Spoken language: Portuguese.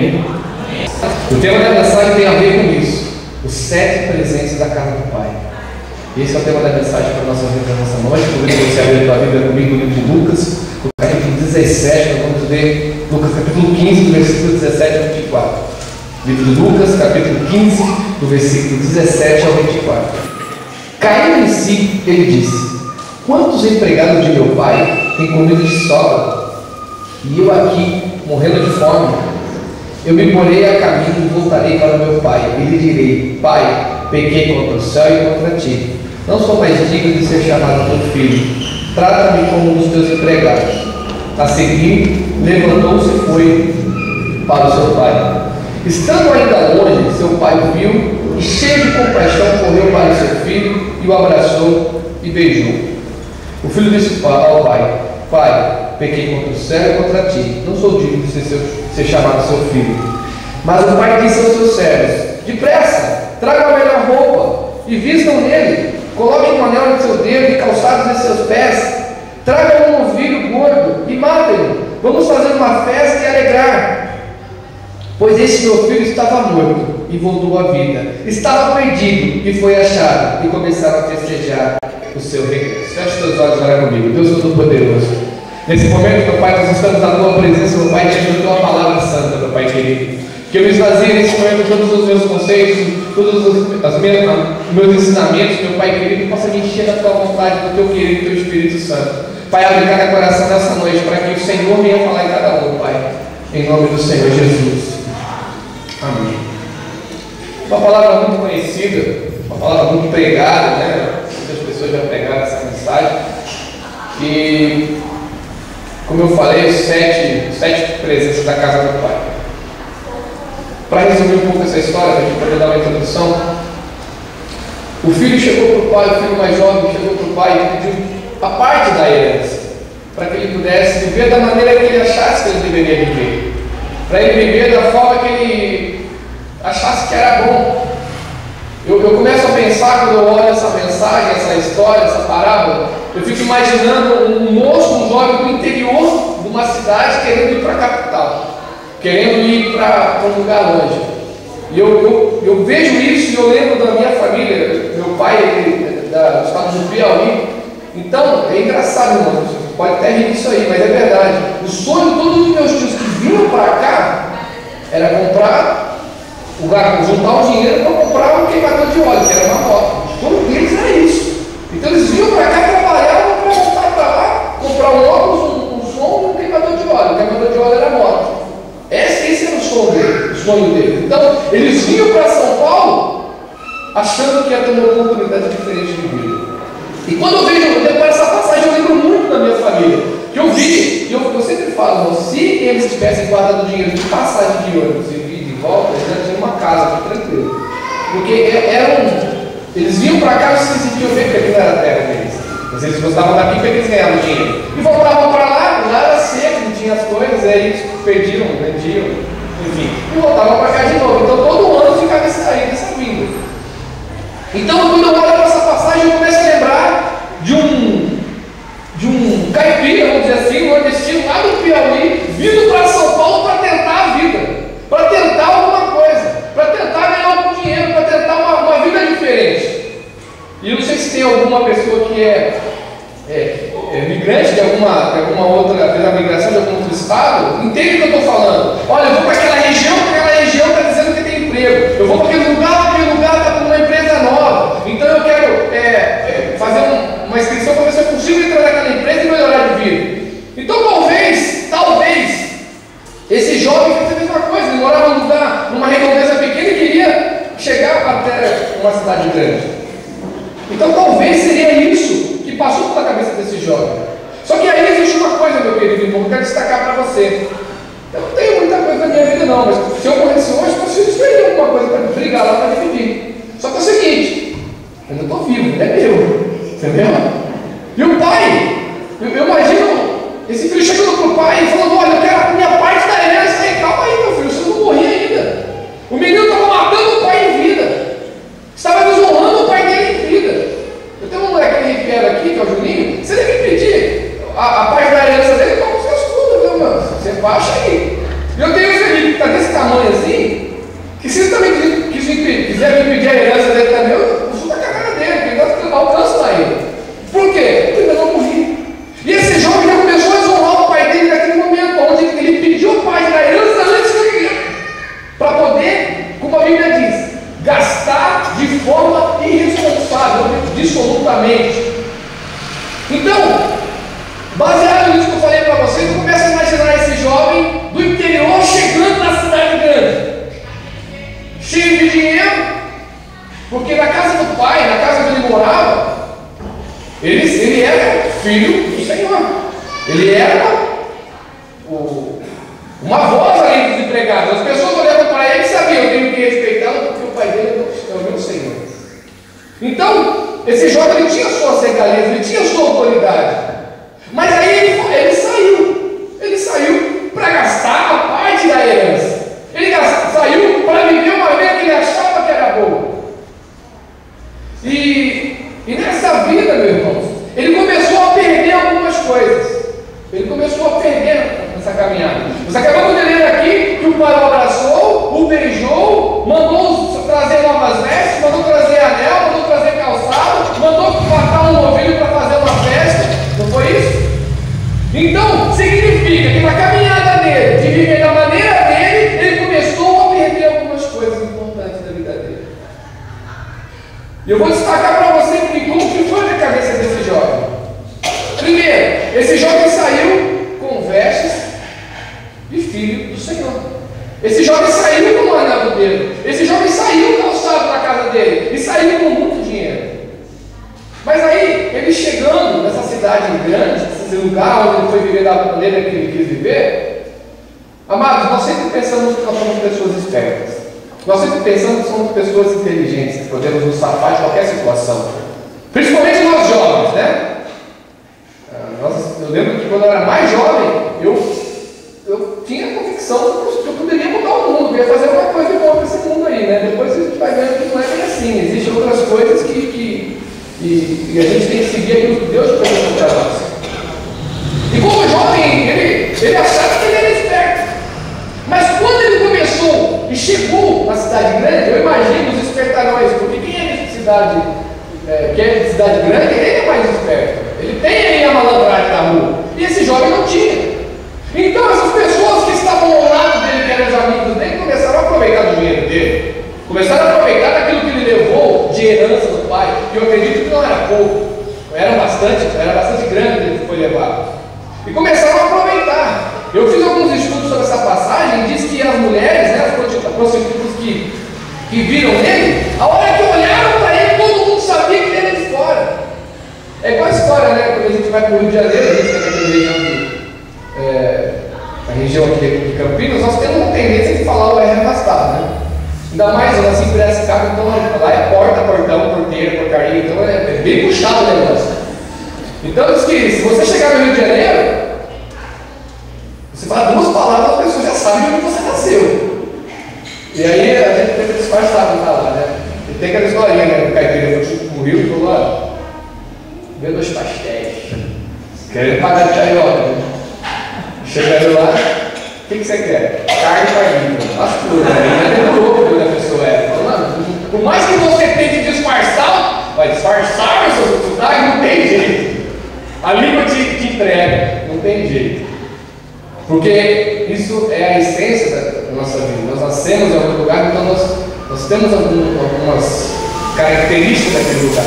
Amém? O tema da mensagem tem a ver com isso. Os 7 presentes da casa do Pai. Esse é o tema da mensagem para a nossa vida nessa noite. Convido você a ler a tua Bíblia comigo no livro de Lucas, no capítulo 17. Nós vamos ler Lucas capítulo 15, do versículo 17 ao 24. Livro de Lucas, capítulo 15, do versículo 17 ao 24. Caindo em si, ele disse: quantos empregados de meu pai têm comida de sobra? E eu aqui, morrendo de fome. Eu me porei a caminho e voltarei para o meu pai. E lhe direi: Pai, pequei contra o céu e contra ti. Não sou mais digno de ser chamado teu filho. Trata-me como um dos teus empregados. A seguir, levantou-se e foi para o seu pai. Estando ainda longe, seu pai o viu e, cheio de compaixão, correu para o seu filho e o abraçou e beijou. O filho disse ao pai: Pai, pequei contra o céu e contra ti. Não sou digno de ser chamado seu filho. Mas o pai disse aos seus servos: depressa, tragam a melhor roupa e vistam nele. Coloquem um anel no seu dedo e calçados em seus pés. Tragam um novilho gordo e matem-no. Vamos fazer uma festa e alegrar. Pois esse meu filho estava morto e voltou à vida. Estava perdido e foi achado. E começaram a festejar o seu regresso. Feche seus olhos e ora comigo. Deus Todo-Poderoso, nesse momento, meu Pai, nós estamos na tua presença, meu Pai, diante da tua palavra santa, meu Pai querido. Que eu me esvazie nesse momento todos os meus conceitos, todos os meus ensinamentos, meu Pai querido, possa me encher da tua vontade, do teu querido, do teu Espírito Santo. Pai, abre cada coração nessa noite para que o Senhor venha falar em cada um, Pai. Em nome do Senhor Jesus. Amém. Uma palavra muito conhecida, uma palavra muito pregada, né? Muitas pessoas já pregaram essa mensagem. E, como eu falei, os sete presenças da casa do Pai. Para resumir um pouco essa história, para a gente poder dar uma introdução, o filho chegou para o pai, o filho mais jovem chegou para o pai e pediu a parte da herança, para que ele pudesse viver da maneira que ele achasse que ele deveria viver, para ele viver da forma que ele achasse que era bom. Eu começo a pensar, quando eu olho essa mensagem, essa história, essa parábola, eu fico imaginando um moço, um jovem do interior de uma cidade querendo ir para a capital, querendo ir para um lugar longe. E eu vejo isso e eu lembro da minha família. Meu pai é do estado do Piauí. Então, é engraçado, irmão, você pode até rir disso aí, mas é verdade. O sonho de todos os meus tios que vinham para cá era comprar, juntar um dinheiro para comprar um queimador de óleo, que era uma moto. O sonho deles era isso. Então eles vinham para cá, trabalhavam para voltar para lá, comprar um óculos, um som e um queimador de óleo. O queimador de óleo era a moto. Esse era o sonho dele. Então, eles vinham para São Paulo achando que ia ter uma oportunidade diferente de vida. E quando eu vejo depois essa passagem, eu lembro muito da minha família. Que eu vi, e eu sempre falo, se eles tivessem guardado dinheiro de passagem de ônibus e vir de volta, eles já tinham uma casa aqui tranquilo. Porque eles vinham para cá e se sentiam bem, porque aqui não era a terra deles. Mas eles gostavam daqui porque eles ganhavam dinheiro. E voltavam para lá era seco, não tinha as coisas, aí eles perdiam, vendiam, enfim. E voltavam para cá de novo. Então todo ano ficava essa vinda. Então quando eu olho para essa passagem, eu começo a lembrar de um caipira, vamos dizer assim, um nordestino lá do Piauí, vindo para São Paulo para tentar a vida, para tentar alguma coisa, para tentar ganhar algum dinheiro, para tentar uma vida diferente. E eu não sei se tem alguma pessoa que é migrante de alguma outra, fez a migração de algum outro estado, entende o que eu estou falando. Olha, eu vou para aquela região está dizendo que tem emprego. Eu vou para aquele lugar está com uma empresa nova. Então eu quero fazer uma inscrição para ver se eu consigo entrar naquela empresa e melhorar de vida. Então talvez, esse jovem fez a mesma coisa. Ele morava num lugar, numa redondeza pequena e queria chegar até uma cidade grande. Então talvez seria isso que passou pela cabeça desse jovem. Só que aí existe uma coisa, meu querido irmão, que eu quero destacar para você. Eu não tenho muita coisa na minha vida não, mas se eu morresse hoje, meus filhos teriam alguma coisa para brigar lá para dividir. Só que é o seguinte, eu não estou vivo, não é meu, entendeu? E o pai, eu imagino esse filho chegando para o pai e falando: olha, eu quero a minha parte da herança. Aí, calma aí, meu filho, você não morreu ainda. O menino estava matando o pai em vida, estava desonrando o pai dele em vida. Eu tenho um moleque aqui, que é o Juninho. Você deve pedir a parte da herança dele para os seus estudos, viu, mano? Você baixa aí. Eu tenho o Felipe, que está desse tamanho filho do Senhor. Ele era uma voz ali dos empregados. As pessoas olhavam para ele e sabiam, eu tenho que respeitá-lo porque o pai dele é o meu Senhor. Então, esse jovem ele tinha suas regalias, ele tinha sua autoridade. Mas aí ele saiu para gastar a parte da herança. Ele saiu para viver uma vida que ele achava que era boa. E nessa vida, meus irmãos, ele começou a perder algumas coisas. Ele começou a perder nessa caminhada. Você acabou de ler aqui que o pai o abraçou, o beijou, mandou trazer novas vestes, mandou trazer anel, mandou trazer calçado, mandou matar um novilho para fazer uma festa. Não foi isso? Então, significa que na caminhada dele, de viver da maneira dele, ele começou a perder algumas coisas importantes da vida dele. E eu vou destacar para você como que foi na cabeça desse jovem. Primeiro, esse jovem saiu com vestes de filho do Senhor. Esse jovem saiu com um anel do dedo. Esse jovem saiu calçado na casa dele e saiu com muito dinheiro. Mas aí, ele chegando nessa cidade grande, nesse lugar onde ele foi viver da maneira que ele quis viver, amados, nós sempre pensamos que nós somos pessoas espertas. Nós sempre pensamos que somos pessoas inteligentes, que podemos nos safar de qualquer situação. Principalmente nós jovens, né? Eu lembro que quando eu era mais jovem, eu tinha a convicção que eu poderia mudar o mundo, que eu ia fazer alguma coisa boa para esse mundo aí, né? Depois a gente vai vendo que não é bem assim. Existem outras coisas que a gente tem que seguir aquilo que Deus colocou para nós. E como jovem, ele achava que ele era esperto. Mas quando ele começou e chegou na cidade grande, eu imagino os espertalhões, porque quem é de cidade grande, ele é mais esperto. Ele tem aí a malandragem da rua. E esse jovem não tinha. Então essas pessoas que estavam ao lado dele, que eram os amigos dele, começaram a aproveitar do dinheiro dele. Começaram a aproveitar daquilo que ele levou de herança do pai. E eu acredito que não era pouco. Era bastante grande que foi levado. E começaram a aproveitar. Eu fiz alguns estudos sobre essa passagem e diz que as mulheres, né, as prostitutas que viram ele, a hora que olharam para ele, todo mundo sabia que ele era de fora. É igual a história, né? Quando a gente vai para o Rio de Janeiro, a gente tem a região aqui de Campinas, nós temos uma tendência de falar o R arrastado, né? Ainda mais eu nasci em Piracicaba, então lá é porta, portão, porteira, porcaria, então é bem puxado o negócio. Então diz que se você chegar no Rio de Janeiro, você fala duas palavras, as pessoas já sabem onde você nasceu. E aí a gente tem que disfarçar quando tá lá, né? E tem aquela historinha, né? O caipira foi pro Rio e falou: olha, vê 2 pastéis, querendo pagar de carioca, né? Chegando lá, o que você quer? Carne e farinha. As coisas, né? Demorou para ver a pessoa é. Falando, por mais que você tente disfarçar, vai disfarçar o seu sotaque, não tem jeito. A língua te entrega, não tem jeito. Porque isso é a essência da nossa vida. Nós nascemos em algum lugar, então nós temos algumas características daquele lugar.